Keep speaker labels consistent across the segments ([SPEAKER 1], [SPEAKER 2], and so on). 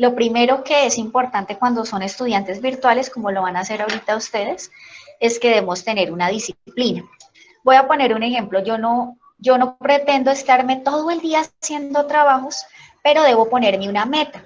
[SPEAKER 1] Lo primero que es importante cuando son estudiantes virtuales, como lo van a hacer ahorita ustedes, es que debemos tener una disciplina. Voy a poner un ejemplo, yo no pretendo estarme todo el día haciendo trabajos, pero debo ponerme una meta.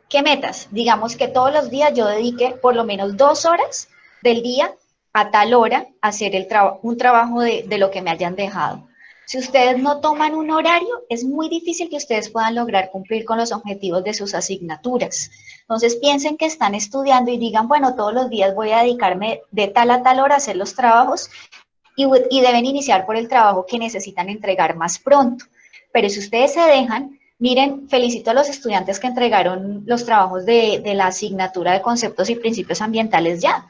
[SPEAKER 1] ¿Qué metas? Digamos que todos los días yo dedique por lo menos 2 horas del día a tal hora a hacer un trabajo de lo que me hayan dejado. Si ustedes no toman un horario, es muy difícil que ustedes puedan lograr cumplir con los objetivos de sus asignaturas. Entonces piensen que están estudiando y digan, bueno, todos los días voy a dedicarme de tal a tal hora a hacer los trabajos y deben iniciar por el trabajo que necesitan entregar más pronto. Pero si ustedes se dejan, miren, felicito a los estudiantes que entregaron los trabajos de la asignatura de conceptos y principios ambientales ya.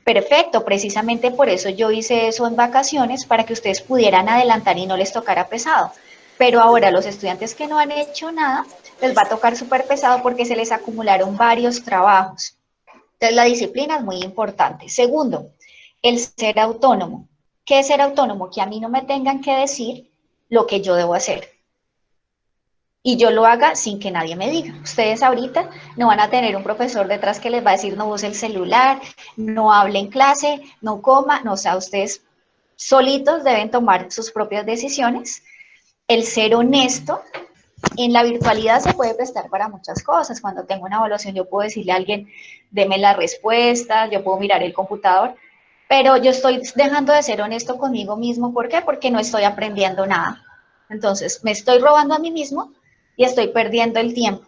[SPEAKER 1] Perfecto, precisamente por eso yo hice eso en vacaciones, para que ustedes pudieran adelantar y no les tocara pesado. Pero ahora los estudiantes que no han hecho nada, les va a tocar súper pesado porque se les acumularon varios trabajos. Entonces la disciplina es muy importante. Segundo, el ser autónomo. ¿Qué es ser autónomo? Que a mí no me tengan que decir lo que yo debo hacer y yo lo haga sin que nadie me diga. Ustedes ahorita no van a tener un profesor detrás que les va a decir no use el celular, no hable en clase, no coma, no, o sea, ustedes solitos deben tomar sus propias decisiones. El ser honesto en la virtualidad se puede prestar para muchas cosas. Cuando tengo una evaluación yo puedo decirle a alguien, deme la respuesta, yo puedo mirar el computador, pero yo estoy dejando de ser honesto conmigo mismo. ¿Por qué? Porque no estoy aprendiendo nada. Entonces, me estoy robando a mí mismo y estoy perdiendo el tiempo.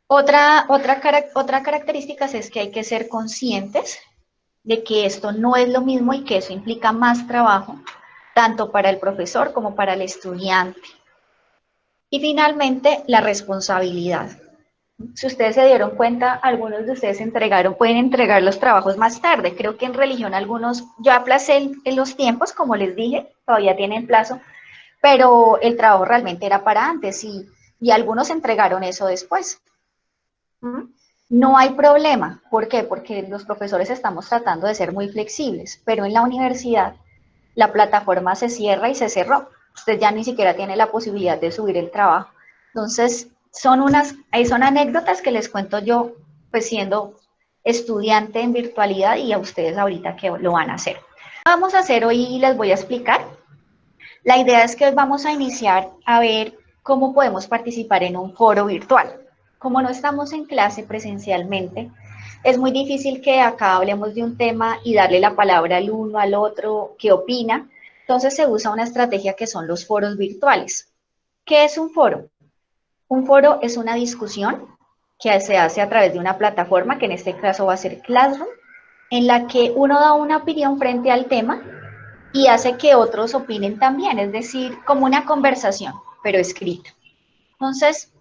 [SPEAKER 1] Otra característica es que hay que ser conscientes de que esto no es lo mismo y que eso implica más trabajo, tanto para el profesor como para el estudiante. Y finalmente, la responsabilidad. Si ustedes se dieron cuenta, algunos de ustedes pueden entregar los trabajos más tarde. Creo que en religión algunos, yo aplacé en los tiempos, como les dije, todavía tienen plazo, pero el trabajo realmente era para antes y algunos entregaron eso después. No hay problema. ¿Por qué? Porque los profesores estamos tratando de ser muy flexibles, pero en la universidad la plataforma se cierra y se cerró. Usted ya ni siquiera tiene la posibilidad de subir el trabajo. Entonces, son anécdotas que les cuento yo, pues siendo estudiante en virtualidad y a ustedes ahorita que lo van a hacer. Vamos a hacer hoy, les voy a explicar. La idea es que hoy vamos a iniciar a ver cómo podemos participar en un foro virtual. Como no estamos en clase presencialmente, es muy difícil que acá hablemos de un tema y darle la palabra al uno, al otro, qué opina. Entonces se usa una estrategia que son los foros virtuales. ¿Qué es un foro? Un foro es una discusión que se hace a través de una plataforma, que en este caso va a ser Classroom, en la que uno da una opinión frente al tema y hace que otros opinen también, es decir, como una conversación, pero escrita. Entonces,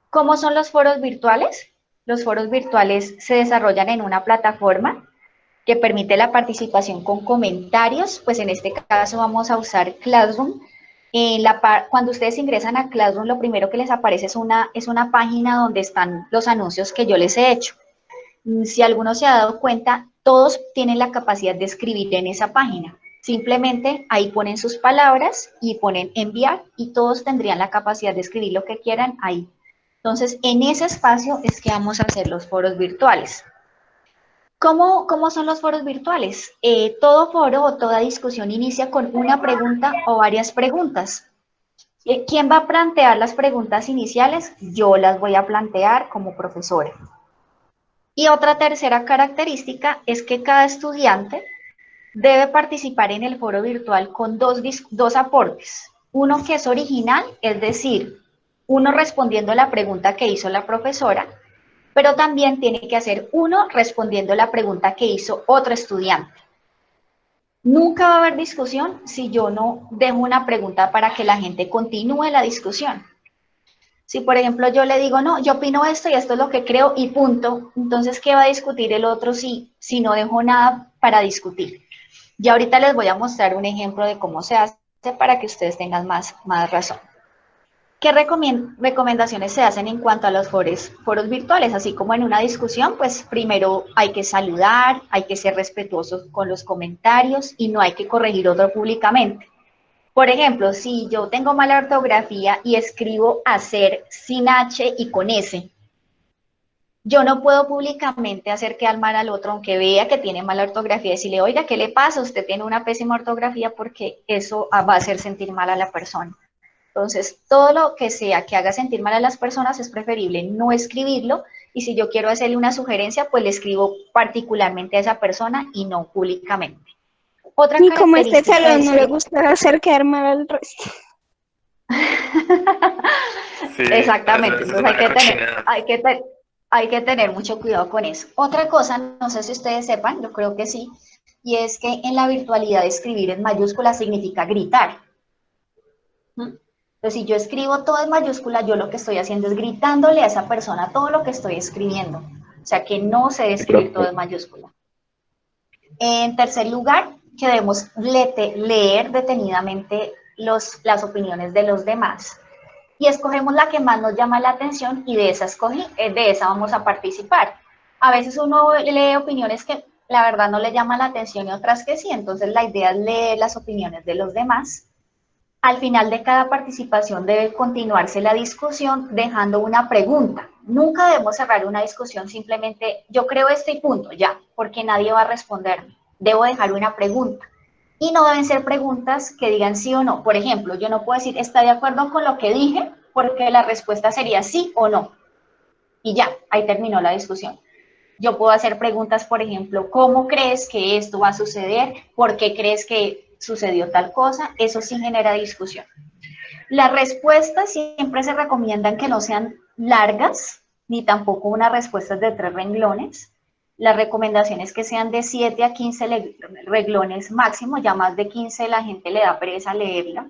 [SPEAKER 1] ¿cómo son los foros virtuales? Los foros virtuales se desarrollan en una plataforma que permite la participación con comentarios, pues en este caso vamos a usar Classroom. Cuando ustedes ingresan a Classroom, lo primero que les aparece es una página donde están los anuncios que yo les he hecho. Si alguno se ha dado cuenta, todos tienen la capacidad de escribir en esa página. Simplemente ahí ponen sus palabras y ponen enviar y todos tendrían la capacidad de escribir lo que quieran ahí. Entonces, en ese espacio es que vamos a hacer los foros virtuales. ¿Cómo son los foros virtuales? Todo foro o toda discusión inicia con una pregunta o varias preguntas. ¿Quién va a plantear las preguntas iniciales? Yo las voy a plantear como profesora. Y otra tercera característica es que cada estudiante debe participar en el foro virtual con dos aportes. Uno que es original, es decir, uno respondiendo la pregunta que hizo la profesora, pero también tiene que hacer uno respondiendo la pregunta que hizo otro estudiante. Nunca va a haber discusión si yo no dejo una pregunta para que la gente continúe la discusión. Si, por ejemplo, yo le digo, no, yo opino esto y esto es lo que creo y punto, entonces, ¿qué va a discutir el otro si no dejo nada para discutir? Y ahorita les voy a mostrar un ejemplo de cómo se hace para que ustedes tengan más razón. ¿Qué recomendaciones se hacen en cuanto a los foros virtuales? Así como en una discusión, pues primero hay que saludar, hay que ser respetuosos con los comentarios y no hay que corregir otro públicamente. Por ejemplo, si yo tengo mala ortografía y escribo hacer sin H y con S, Yo no puedo públicamente hacer quedar mal al otro, aunque vea que tiene mala ortografía, y decirle, oiga, ¿qué le pasa? Usted tiene una pésima ortografía, porque eso va a hacer sentir mal a la persona. Entonces, todo lo que sea que haga sentir mal a las personas es preferible no escribirlo, y si yo quiero hacerle una sugerencia, pues le escribo particularmente a esa persona y no públicamente. Otra
[SPEAKER 2] Y como este
[SPEAKER 1] característica
[SPEAKER 2] salón
[SPEAKER 1] es
[SPEAKER 2] no le
[SPEAKER 1] que
[SPEAKER 2] gusta hacer quedar mal al resto.
[SPEAKER 3] Sí,
[SPEAKER 1] exactamente,
[SPEAKER 3] eso es
[SPEAKER 1] entonces
[SPEAKER 3] una cochinada.
[SPEAKER 1] hay que tener mucho cuidado con eso. Otra cosa, no sé si ustedes sepan, yo creo que sí, y es que en la virtualidad escribir en mayúsculas significa gritar. ¿Mm? Entonces, si yo escribo todo en mayúscula, yo lo que estoy haciendo es gritándole a esa persona todo lo que estoy escribiendo. O sea, que no se debe escribir todo en mayúscula. En tercer lugar, que debemos leer detenidamente las opiniones de los demás, y escogemos la que más nos llama la atención, y de esa vamos a participar. A veces uno lee opiniones que la verdad no le llaman la atención y otras que sí, entonces la idea es leer las opiniones de los demás. Al final de cada participación debe continuarse la discusión dejando una pregunta. Nunca debemos cerrar una discusión simplemente yo creo esto y punto, ya, porque nadie va a responderme. Debo dejar una pregunta. Y no deben ser preguntas que digan sí o no. Por ejemplo, yo no puedo decir ¿está de acuerdo con lo que dije? Porque la respuesta sería sí o no. Y ya, ahí terminó la discusión. Yo puedo hacer preguntas, por ejemplo, ¿cómo crees que esto va a suceder? ¿Por qué crees que sucedió tal cosa? Eso sí genera discusión. Las respuestas siempre se recomiendan que no sean largas, ni tampoco unas respuestas de 3 renglones. Las recomendaciones que sean de 7 a 15 renglones máximo, ya más de 15 la gente le da pereza leerla.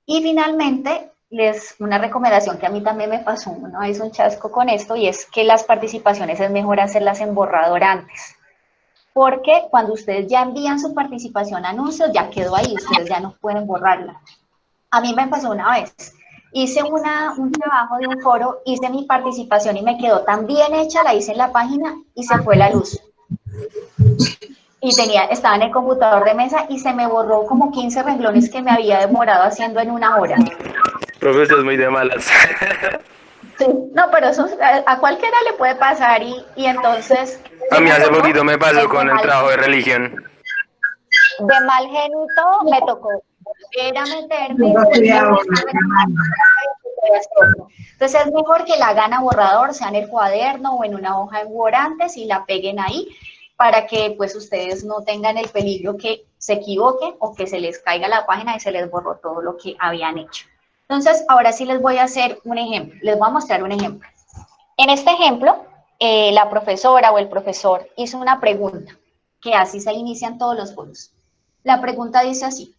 [SPEAKER 1] Y finalmente, una recomendación que a mí también me pasó una vez un chasco con esto, y es que las participaciones es mejor hacerlas en borrador antes. Porque cuando ustedes ya envían su participación a anuncios, ya quedó ahí, ustedes ya no pueden borrarla. A mí me pasó una vez, hice un trabajo de un foro, hice mi participación y me quedó tan bien hecha, la hice en la página y se fue la luz. Y estaba en el computador de mesa y se me borró como 15 renglones que me había demorado haciendo en una hora.
[SPEAKER 3] Profe, usted es muy de malas.
[SPEAKER 1] Sí, no, pero eso a cualquiera le puede pasar, y entonces,
[SPEAKER 3] A
[SPEAKER 1] ¿qué
[SPEAKER 3] mí
[SPEAKER 1] me
[SPEAKER 3] hace poquito
[SPEAKER 1] tocó?
[SPEAKER 3] me pasó
[SPEAKER 1] Pues
[SPEAKER 3] con el trabajo de religión.
[SPEAKER 1] de mal genito me tocó. Era meterme, volver a hacerlo. Entonces es mejor que la hagan a borrador, sea en el cuaderno o en una hoja en Word antes, y la peguen ahí para que pues ustedes no tengan el peligro que se equivoquen o que se les caiga la página y se les borró todo lo que habían hecho. Entonces, ahora sí les voy a hacer un ejemplo, les voy a mostrar un ejemplo. En este ejemplo, la profesora o el profesor hizo una pregunta, que así se inician todos los foros. La pregunta dice así: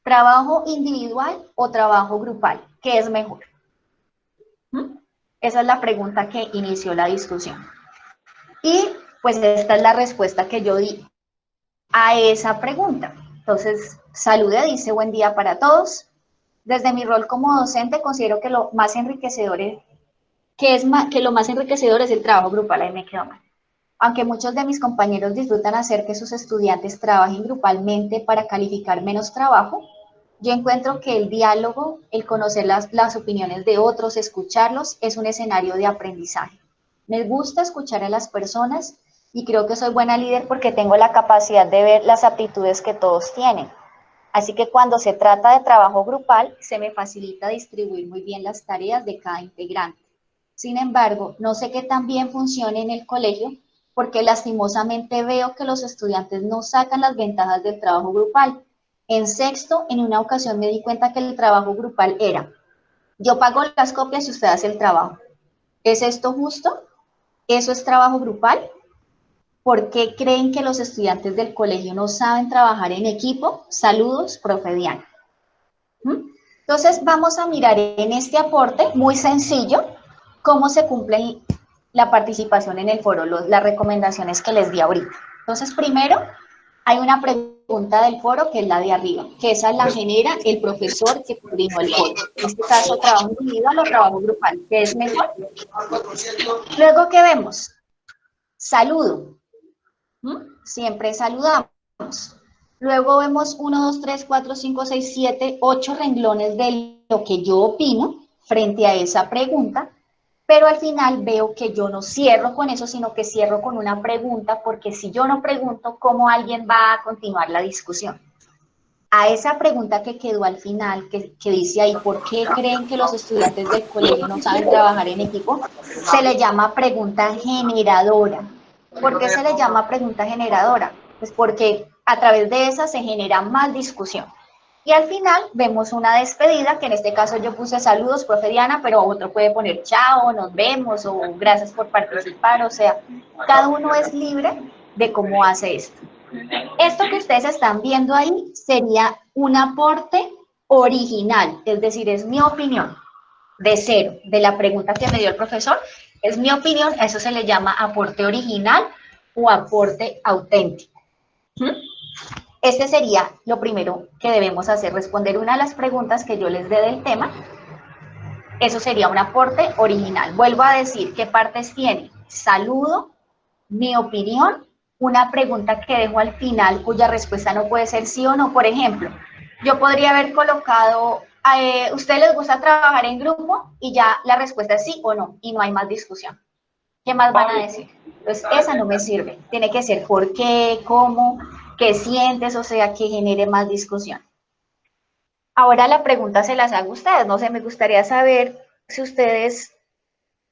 [SPEAKER 1] ¿trabajo individual o trabajo grupal? ¿Qué es mejor? ¿Mm? Esa es la pregunta que inició la discusión. Y pues esta es la respuesta que yo di a esa pregunta. Entonces, salude, dice buen día para todos. Desde mi rol como docente considero que lo más enriquecedor que lo más enriquecedor es el trabajo grupal. Ahí me quedo mal. Aunque muchos de mis compañeros disfrutan hacer que sus estudiantes trabajen grupalmente para calificar menos trabajo, yo encuentro que el diálogo, el conocer las opiniones de otros, escucharlos, es un escenario de aprendizaje. Me gusta escuchar a las personas y creo que soy buena líder porque tengo la capacidad de ver las aptitudes que todos tienen. Así que cuando se trata de trabajo grupal, se me facilita distribuir muy bien las tareas de cada integrante. Sin embargo, no sé qué tan bien funcione en el colegio, porque lastimosamente veo que los estudiantes no sacan las ventajas del trabajo grupal. En sexto, en una ocasión me di cuenta que el trabajo grupal era: yo pago las copias y usted hace el trabajo. ¿Es esto justo? ¿Eso es trabajo grupal? ¿Por qué creen que los estudiantes del colegio no saben trabajar en equipo? Saludos, profe Diana. ¿Mm? Entonces vamos a mirar en este aporte muy sencillo cómo se cumple la participación en el foro, las recomendaciones que les di ahorita. Entonces, primero, hay una pregunta del foro que es la de arriba, que esa la genera el profesor que coordinó el foro. En este caso, trabajo individual o trabajo grupal, ¿qué es mejor? Luego, ¿qué vemos? Saludo. ¿Mm? Siempre saludamos. Luego vemos 1, 2, 3, 4, 5, 6, 7, 8 renglones de lo que yo opino frente a esa pregunta. pero al final veo que yo no cierro con eso, sino que cierro con una pregunta, porque si yo no pregunto, ¿cómo alguien va a continuar la discusión? A esa pregunta que quedó al final, que dice ahí, ¿por qué creen que los estudiantes del colegio no saben trabajar en equipo? Se le llama pregunta generadora. ¿Por qué se le llama pregunta generadora? Pues porque a través de esa se genera más discusión. Y al final vemos una despedida, que en este caso yo puse saludos, profe Diana, pero otro puede poner chao, nos vemos, o gracias por participar, o sea, cada uno es libre de cómo hace esto. Esto que ustedes están viendo ahí sería un aporte original, es decir, es mi opinión, de cero, de la pregunta que me dio el profesor, es mi opinión, eso se le llama aporte original o aporte auténtico. Este sería lo primero que debemos hacer, responder una de las preguntas que yo les dé del tema. Eso sería un aporte original. Vuelvo a decir, ¿qué partes tiene? Saludo, mi opinión, una pregunta que dejo al final cuya respuesta no puede ser sí o no. Por ejemplo, yo podría haber colocado, ¿usted les gusta trabajar en grupo? Y ya la respuesta es sí o no, y no hay más discusión. ¿Qué más van a decir? Pues esa no me sirve. Tiene que ser por qué, cómo, qué sientes, o sea, que genere más discusión. Ahora la pregunta se las hago a ustedes. No sé, me gustaría saber si ustedes,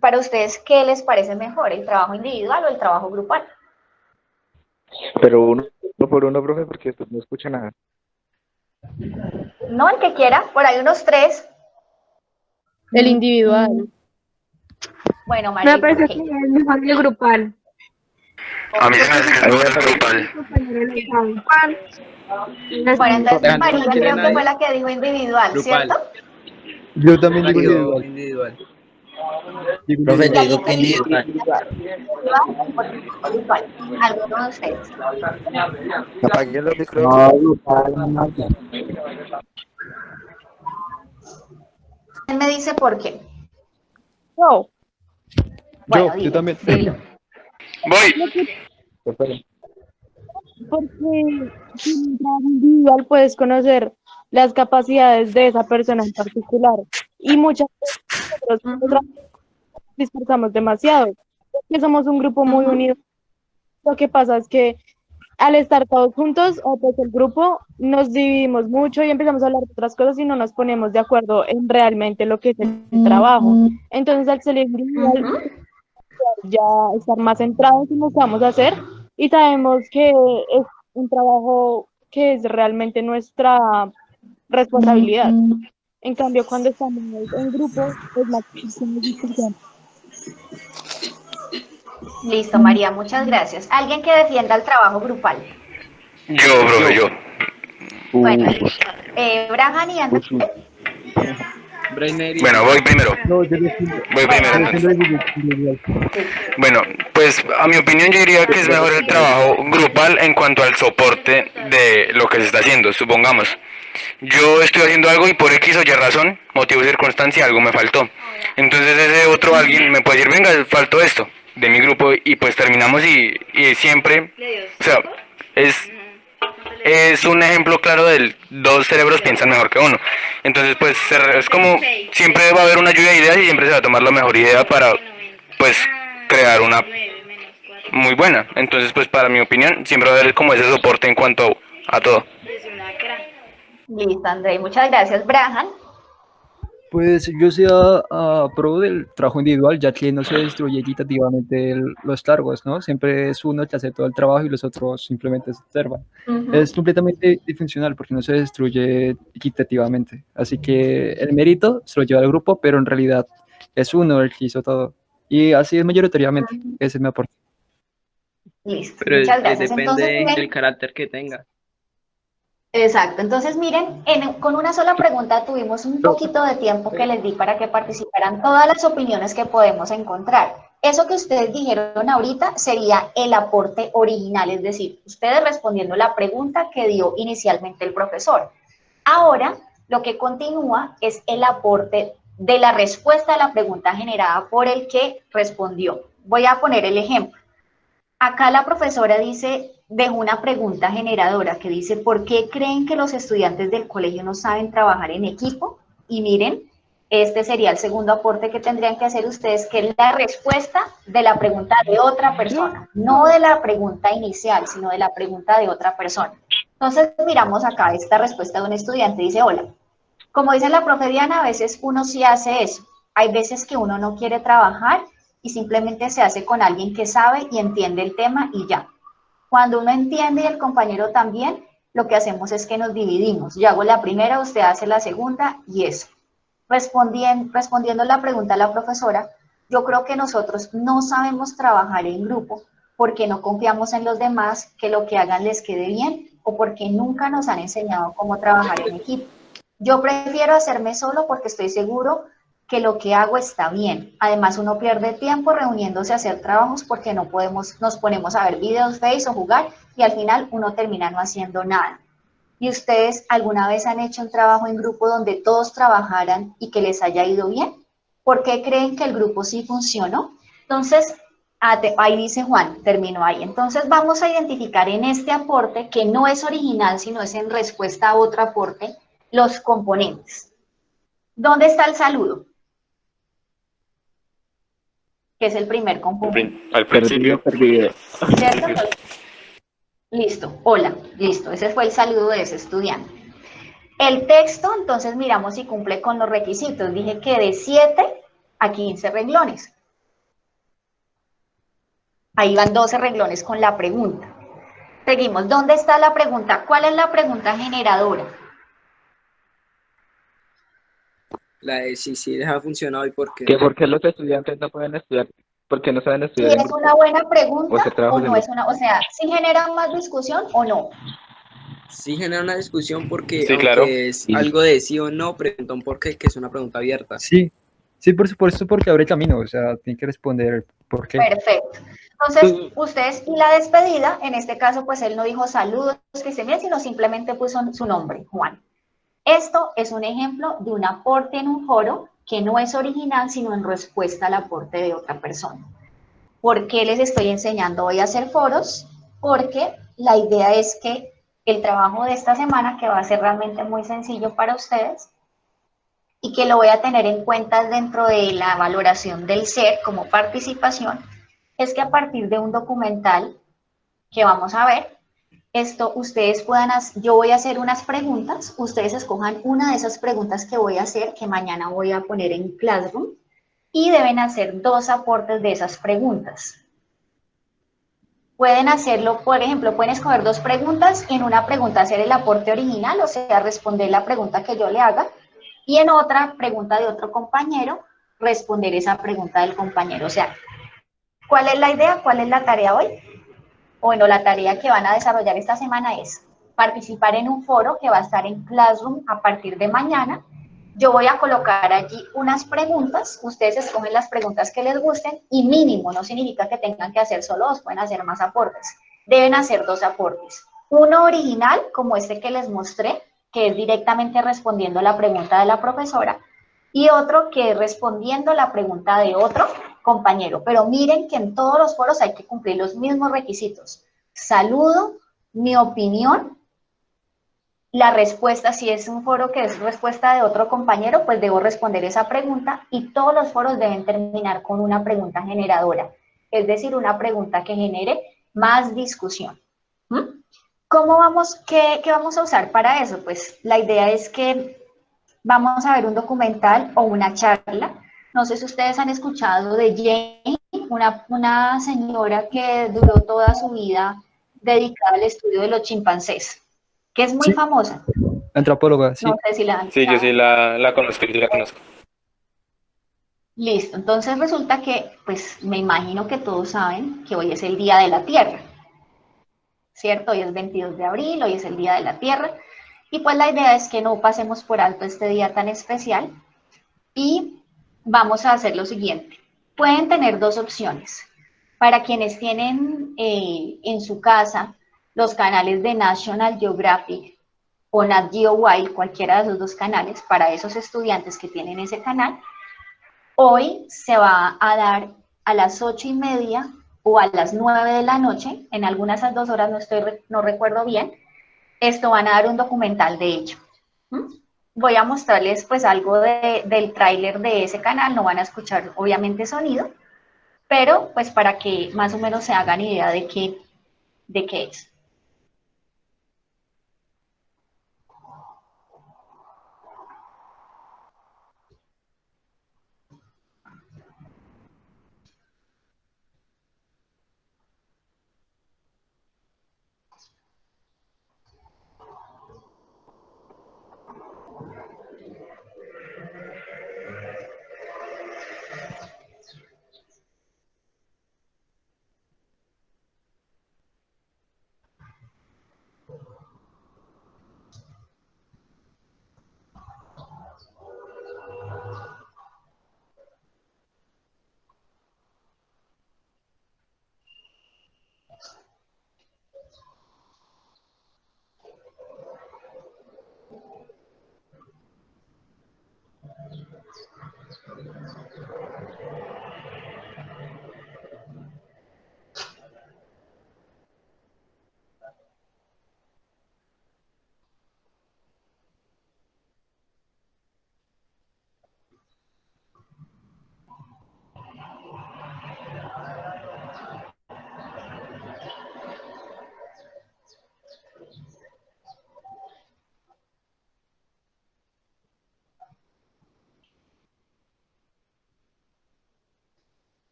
[SPEAKER 1] para ustedes, ¿qué les parece mejor, el trabajo individual o el trabajo grupal?
[SPEAKER 4] Pero uno por uno, profe, porque después no escucha nada.
[SPEAKER 1] No, el que quiera, por ahí unos tres.
[SPEAKER 2] El individual.
[SPEAKER 1] Bueno, María,
[SPEAKER 2] Me
[SPEAKER 1] ¿y por
[SPEAKER 2] parece que
[SPEAKER 1] qué?
[SPEAKER 2] es mejor el grupal.
[SPEAKER 3] A mí se me hace que es mejor el grupal.
[SPEAKER 1] Bueno, entonces
[SPEAKER 5] Alejandro,
[SPEAKER 1] María
[SPEAKER 5] ¿no quiere
[SPEAKER 1] creo que fue
[SPEAKER 5] nadie?
[SPEAKER 1] la que dijo individual,
[SPEAKER 5] Grupal.
[SPEAKER 1] ¿cierto?
[SPEAKER 4] Yo también digo
[SPEAKER 5] Válido
[SPEAKER 4] individual.
[SPEAKER 5] individual.
[SPEAKER 4] Digo
[SPEAKER 6] Profe,
[SPEAKER 1] Y
[SPEAKER 6] yo
[SPEAKER 4] individual.
[SPEAKER 1] alguien
[SPEAKER 6] digo
[SPEAKER 1] que
[SPEAKER 6] que
[SPEAKER 1] diga
[SPEAKER 6] individual.
[SPEAKER 1] individual, alguno de ustedes.
[SPEAKER 4] Apaguen los micrófonos.
[SPEAKER 1] Él me dice por qué.
[SPEAKER 2] No,
[SPEAKER 1] Bueno,
[SPEAKER 4] Yo también.
[SPEAKER 1] dilo.
[SPEAKER 3] Voy.
[SPEAKER 4] Esperen.
[SPEAKER 2] porque si en un trabajo individual puedes conocer las capacidades de esa persona en particular. Y muchas veces nosotros dispersamos demasiado, porque somos un grupo muy unido. Lo que pasa es que al estar todos juntos, o pues el grupo, nos dividimos mucho y empezamos a hablar de otras cosas y no nos ponemos de acuerdo en realmente lo que es el trabajo. Entonces, al ser individual, ya estar más centrados en lo que vamos a hacer y sabemos que es un trabajo que es realmente nuestra responsabilidad. En cambio, cuando estamos en grupo, es más difícil.
[SPEAKER 1] Listo, María, muchas gracias. ¿Alguien que defienda el trabajo grupal?
[SPEAKER 3] Yo, profe, yo.
[SPEAKER 1] Bueno, listo. Brahan y Andrés.
[SPEAKER 5] Brainer y
[SPEAKER 3] Bueno, voy primero.
[SPEAKER 4] No, yo defiendo.
[SPEAKER 3] Voy
[SPEAKER 1] Bueno,
[SPEAKER 3] primero.
[SPEAKER 4] Yo defiendo individual.
[SPEAKER 3] Bueno, pues a mi opinión yo diría que es mejor el trabajo grupal en cuanto al soporte de lo que se está haciendo. Supongamos, yo estoy haciendo algo y por X o Y razón, motivo y circunstancia, algo me faltó. Entonces ese otro alguien me puede decir, venga, faltó esto de mi grupo y pues terminamos y siempre, o sea, es un ejemplo claro del dos cerebros piensan mejor que uno. Entonces pues es como siempre va a haber una lluvia de ideas y siempre se va a tomar la mejor idea para pues crear una muy buena. Entonces pues para mi opinión siempre va a haber como ese soporte en cuanto a todo.
[SPEAKER 1] Listo, André, muchas gracias. Brahan.
[SPEAKER 7] Pues yo soy a pro del trabajo individual, ya que no se destruye equitativamente los cargos, ¿no? Siempre es uno el que hace todo el trabajo y los otros simplemente se observan. Es completamente disfuncional porque no se destruye equitativamente. Así que el mérito se lo lleva el grupo, pero en realidad es uno el que hizo todo. Y así es mayoritariamente, ese es mi aporte.
[SPEAKER 1] Listo,
[SPEAKER 5] Pero
[SPEAKER 1] muchas gracias.
[SPEAKER 5] depende
[SPEAKER 1] Entonces, miren,
[SPEAKER 5] del carácter que tenga.
[SPEAKER 1] exacto. Entonces, miren, con una sola pregunta tuvimos un poquito de tiempo que les di para que participaran todas las opiniones que podemos encontrar. Eso que ustedes dijeron ahorita sería el aporte original, es decir, ustedes respondiendo la pregunta que dio inicialmente el profesor. Ahora, lo que continúa es el aporte de la respuesta a la pregunta generada por el que respondió. Voy a poner el ejemplo. Acá la profesora dice, dejó una pregunta generadora que dice, ¿por qué creen que los estudiantes del colegio no saben trabajar en equipo? Y miren, Este sería el segundo aporte que tendrían que hacer ustedes, que es la respuesta de la pregunta de otra persona, no de la pregunta inicial, sino de la pregunta de otra persona. Entonces, miramos acá esta respuesta de un estudiante, dice, hola, como dice la profe Diana, a veces uno sí hace eso. Hay veces que uno no quiere trabajar y simplemente se hace con alguien que sabe y entiende el tema y ya. Cuando uno entiende y el compañero también, lo que hacemos es que nos dividimos. Yo hago la primera, usted hace la segunda y eso. Respondiendo la pregunta a la profesora, yo creo que nosotros no sabemos trabajar en grupo porque no confiamos en los demás que lo que hagan les quede bien o porque nunca nos han enseñado cómo trabajar en equipo. Yo prefiero hacerme solo porque estoy seguro que lo que hago está bien. Además, uno pierde tiempo reuniéndose a hacer trabajos porque no podemos, nos ponemos a ver videos, Face o jugar y al final uno termina no haciendo nada. ¿Y ustedes alguna vez han hecho un trabajo en grupo donde todos trabajaran y que les haya ido bien? ¿Por qué creen que el grupo sí funcionó? Entonces, ahí dice Juan, terminó ahí. Entonces vamos a identificar en este aporte, que no es original, sino es en respuesta a otro aporte, los componentes. ¿Dónde está el saludo? Que es el primer componente.
[SPEAKER 3] Al principio.
[SPEAKER 4] Perdido.
[SPEAKER 1] ¿Cierto? Listo, hola, listo. Ese fue el saludo de ese estudiante. El texto, entonces miramos si cumple con los requisitos. Dije que de 7 a 15 renglones. Ahí van 12 renglones con la pregunta. Seguimos, ¿dónde está la pregunta? ¿Cuál es la pregunta generadora?
[SPEAKER 5] La de si les ha funcionado y por qué.
[SPEAKER 4] ¿Que por qué los estudiantes no pueden estudiar? ¿Por qué no saben
[SPEAKER 1] Si
[SPEAKER 4] estudiar en
[SPEAKER 1] es una
[SPEAKER 4] grupo?
[SPEAKER 1] buena
[SPEAKER 4] O
[SPEAKER 1] pregunta
[SPEAKER 4] hacer
[SPEAKER 1] o
[SPEAKER 4] trabajos en
[SPEAKER 1] no es
[SPEAKER 4] grupo.
[SPEAKER 1] una, o sea, si genera más discusión o no.
[SPEAKER 5] Sí genera una discusión porque,
[SPEAKER 3] Sí, claro.
[SPEAKER 5] aunque es algo de sí o no, preguntan por qué, que es una pregunta abierta.
[SPEAKER 7] Sí, sí, por supuesto, porque abre camino, o sea, tiene que responder por qué.
[SPEAKER 1] Perfecto. Entonces, ustedes, y la despedida, en este caso, pues él no dijo saludos, que estén bien, sino simplemente puso su nombre, Juan. Esto es un ejemplo de un aporte en un foro que no es original, sino en respuesta al aporte de otra persona. ¿Por qué les estoy enseñando hoy a hacer foros? Porque la idea es que el trabajo de esta semana, que va a ser realmente muy sencillo para ustedes, y que lo voy a tener en cuenta dentro de la valoración del ser como participación, es que a partir de un documental que vamos a ver, esto ustedes puedan hacer, yo voy a hacer unas preguntas, ustedes escojan una de esas preguntas que voy a hacer, que mañana voy a poner en Classroom, y deben hacer 2 aportes de esas preguntas. Pueden hacerlo, por ejemplo, pueden escoger 2 preguntas y en una pregunta hacer el aporte original, o sea, responder la pregunta que yo le haga, y en otra pregunta de otro compañero, responder esa pregunta del compañero. O sea, ¿cuál es la idea? ¿Cuál es la tarea hoy? Bueno, la tarea que van a desarrollar esta semana es participar en un foro que va a estar en Classroom a partir de mañana. Yo voy a colocar allí unas preguntas, ustedes escogen las preguntas que les gusten y mínimo, no significa que tengan que hacer solo 2, pueden hacer más aportes. Deben hacer 2 aportes. Uno original, como este que les mostré, que es directamente respondiendo la pregunta de la profesora, y otro que es respondiendo la pregunta de otro compañero. Pero miren que en todos los foros hay que cumplir los mismos requisitos. Saludo, mi opinión, la respuesta, si es un foro que es respuesta de otro compañero, pues debo responder esa pregunta y todos los foros deben terminar con una pregunta generadora, es decir, una pregunta que genere más discusión. ¿Cómo vamos? ¿Qué vamos a usar para eso? Pues la idea es que vamos a ver un documental o una charla. No sé si ustedes han escuchado de Jane, una señora que duró toda su vida dedicada al estudio de los chimpancés, que es muy
[SPEAKER 7] Sí,
[SPEAKER 1] famosa.
[SPEAKER 7] antropóloga, sí.
[SPEAKER 1] No sé si la han
[SPEAKER 3] Sí, yo sí
[SPEAKER 1] escuchado.
[SPEAKER 3] la conozco, yo sí la conozco.
[SPEAKER 1] Listo, entonces resulta que, pues me imagino que todos saben que hoy es el Día de la Tierra, ¿cierto? Hoy es 22 de abril, hoy es el Día de la Tierra, y pues la idea es que no pasemos por alto este día tan especial y vamos a hacer lo siguiente. Pueden tener 2 opciones. Para quienes tienen en su casa los canales de National Geographic o Nat Geo Wild, cualquiera de esos 2 canales, para esos estudiantes que tienen ese canal, hoy se va a dar a las 8:30 o a las 9 de la noche, en algunas de esas 2 horas no recuerdo bien, esto van a dar un documental de ello. voy a mostrarles pues algo del tráiler de ese canal, no van a escuchar obviamente sonido, pero pues para que más o menos se hagan idea de qué es.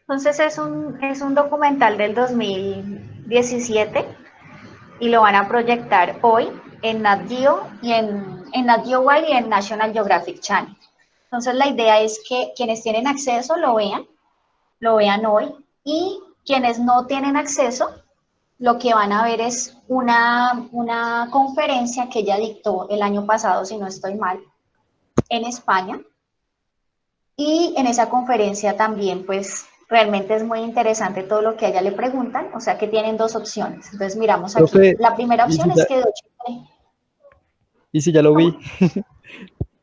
[SPEAKER 1] Entonces es un documental del 2017 y lo van a proyectar hoy en Nat Geo y en Nat Geo Wild y en National Geographic Channel. Entonces la idea es que quienes tienen acceso lo vean hoy, y quienes no tienen acceso, lo que van a ver es una conferencia que ella dictó el año pasado, si no estoy mal, en España. Y en esa conferencia también, pues, realmente es muy interesante todo lo que a ella le preguntan, o sea que tienen dos opciones. Entonces miramos aquí.
[SPEAKER 7] Profe,
[SPEAKER 1] La primera
[SPEAKER 7] ¿y
[SPEAKER 1] opción
[SPEAKER 7] si
[SPEAKER 1] es
[SPEAKER 7] ya,
[SPEAKER 1] que
[SPEAKER 7] y si ya lo vi?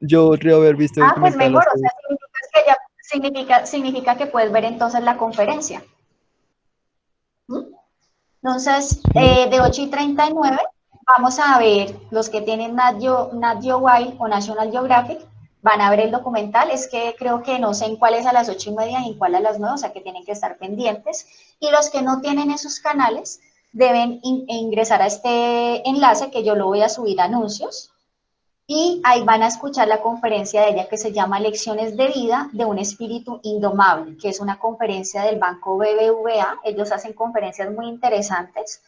[SPEAKER 7] Yo creo haber visto
[SPEAKER 1] ah, pues
[SPEAKER 7] documental
[SPEAKER 1] mejor, o
[SPEAKER 7] hace...
[SPEAKER 1] sea, que ya, significa que puedes ver entonces la conferencia. ¿Mm? Entonces,
[SPEAKER 7] Sí.
[SPEAKER 1] de 8:39 vamos a ver los que tienen Nat Geo Wild o National Geographic, van a ver el documental. Es que creo que no sé en cuál es a las 8:30 y en cuál a las 9, o sea que tienen que estar pendientes. Y los que no tienen esos canales deben ingresar a este enlace que yo lo voy a subir a anuncios, y ahí van a escuchar la conferencia de ella que se llama Lecciones de vida de un espíritu indomable, que es una conferencia del Banco BBVA. Ellos hacen conferencias muy interesantes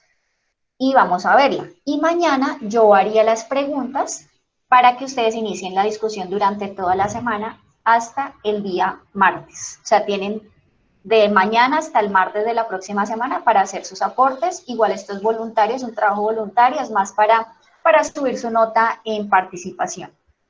[SPEAKER 1] y vamos a verla. Y mañana yo haría las preguntas para que ustedes inicien la discusión durante toda la semana hasta el día martes. O sea, tienen de mañana hasta el martes de la próxima semana para hacer sus aportes. Igual esto es voluntario, es un trabajo voluntario, es más para subir su nota en participación.